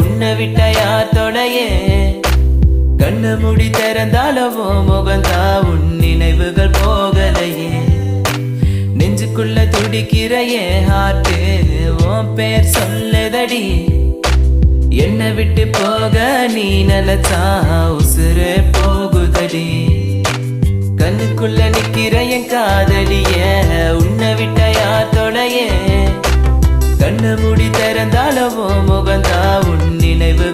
உன்னை விட்ட யார் தொடையே கண்ணு முடி திறந்தாலவோ முகந்தா உன் நினைவுகள் போகலையே நெஞ்சுக்குள்ள துடிக்கிற என் ஹார்ட்டு உன் பேர் சொல்லுதடி என்னை விட்டு போக நீ நினைச்சா உசுரே போகுதடி கண்ணுக்குள்ள நிக்கிற என் காதலிய உன்னை விட்ட யார் தொடையே கண்ணு முடி திறந்தாலவோ முகந்தா உன் நினைவு